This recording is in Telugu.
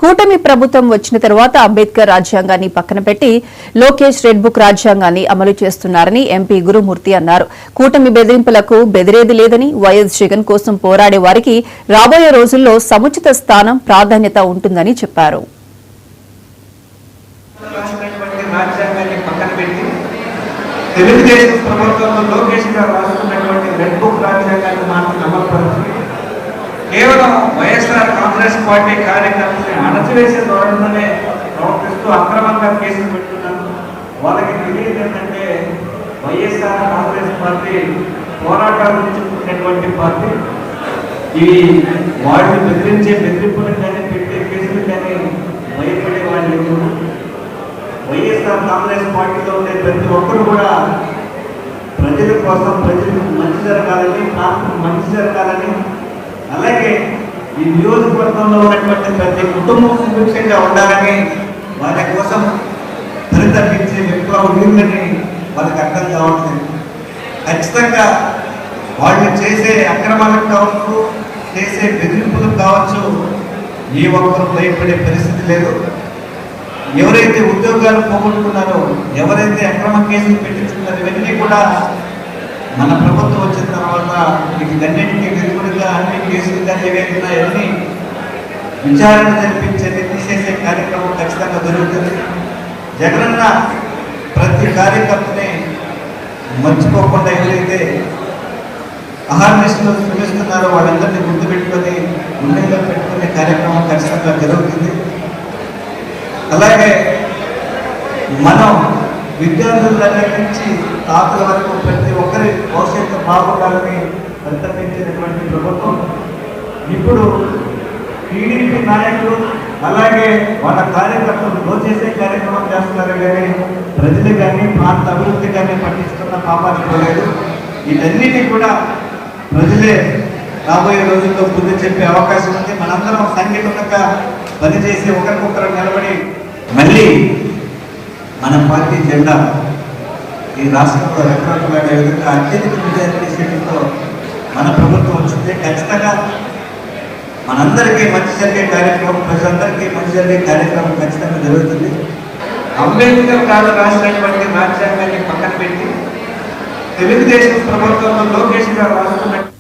కూటమి ప్రభుత్వం వచ్చిన తర్వాత అంబేద్కర్ రాజ్యాంగాన్ని పక్కన పెట్టి లోకేష్ రెడ్ బుక్ రాజ్యాంగాన్ని అమలు చేస్తున్నారని ఎంపీ గురుమూర్తి అన్నారు. కూటమి బెదిరింపులకు బెదిరేది లేదని, వైఎస్ జగన్ కోసం పోరాడే వారికి రాబోయే రోజుల్లో సముచిత స్థానం, ప్రాధాన్యత ఉంటుందని చెప్పారు. తెలుగుదేశం ప్రభుత్వంలో లోకేష్ గారు రాస్తున్నటువంటి రెడ్ బుక్ రాజ్యాంగాన్ని మాత్రం అమలుపరిచి కేవలం వైఎస్ఆర్ కాంగ్రెస్ పార్టీ కార్యకర్తల్ని అణచివేసే ధోరణిలోనే ప్రవర్తిస్తూ అక్రమంగా కేసులు పెట్టున్నారు. వాళ్ళకి తెలియదు ఏంటంటే వైఎస్ఆర్ కాంగ్రెస్ పార్టీ పోరాటాల నుంచి పుట్టినటువంటి పార్టీ. ఇవి వాళ్ళు బెదిరించే బెదిరింపులు కానీ, పెట్టే కేసులు కానీ భయపడే వాళ్ళు. వైఎస్ఆర్ కాంగ్రెస్ పార్టీలో ఉండే ప్రతి ఒక్కరు కూడా ప్రజల కోసం, ప్రజలకు మంచి జరగాలని, ప్రాంతం మంచి జరగాలని, అలాగే ఈ నియోజకవర్గంలో ఉన్నటువంటి ప్రతి కుటుంబం సుభిక్షంగా ఉండాలని వాళ్ళ కోసం పరితపించే వ్యక్తులు వీళ్ళని వాళ్ళకి అర్థం కావట్లేదు. ఖచ్చితంగా వాళ్ళు చేసే అక్రమాలకు కావచ్చు, చేసే బెదిరింపులకు కావచ్చు, ఏ ఒక్కరు భయపడే పరిస్థితి లేదు. ఎవరైతే ఉద్యోగాలు పోగొట్టుకున్నారో, ఎవరైతే అక్రమ కేసులు పెట్టించుకున్నారో, ఇవన్నీ కూడా మన ప్రభుత్వం వచ్చిన తర్వాత వీటన్నింటినీ వెలుగుడుగా అన్ని కేసులు కానీ ఏవైనా అన్ని విచారణ జరిపించేది, తీసేసే కార్యక్రమం ఖచ్చితంగా జరుగుతుంది. జగనన్న ప్రతి కార్యకర్తని మర్చిపోకుండా ఎవరైతే అహార్నిస్టులు శ్రమిస్తున్నారో వాళ్ళందరినీ గుర్తు పెట్టుకొని గుండెల్లో పెట్టుకునే కార్యక్రమం ఖచ్చితంగా జరుగుతుంది. అలాగే మనం విద్యార్థుల దగ్గర నుంచి తాతల వరకు ప్రతి ఒక్కరి భవిష్యత్తు బాగుండాలని పరితపించినటువంటి ప్రభుత్వం ఇప్పుడు టీడీపీ నాయకులు అలాగే వాళ్ళ కార్యకర్తలు దోచేసే కార్యక్రమం చేస్తున్నారు కానీ ప్రజలు కానీ, ప్రాంత అభివృద్ధి కానీ పట్టించుకున్న పాపాన్ని పోలేదు. వీటన్నిటినీ కూడా ప్రజలే రాబోయే రోజుల్లో బుద్ధి చెప్పే అవకాశం ఉంది. మనందరం సంఘటితంగా పనిచేసి ఒకరికొకరు నిలబడి మళ్ళీ మన పార్టీ జెండా ఈ రాష్ట్రంలో రెఫరెండమే విధంగా అత్యధిక మెజారిటీ సీట్లతో మన ప్రభుత్వం వచ్చింది. ఖచ్చితంగా మనందరికీ మంచి జరిగే కార్యక్రమం, ప్రజలందరికీ మంచి జరిగే కార్యక్రమం ఖచ్చితంగా జరుగుతుంది. అంబేద్కర్ గారు రాసినటువంటి రాజ్యాంగాన్ని పక్కన పెట్టి తెలుగుదేశం ప్రభుత్వంలో లోకేష్ గారు రాస్తున్నట్టు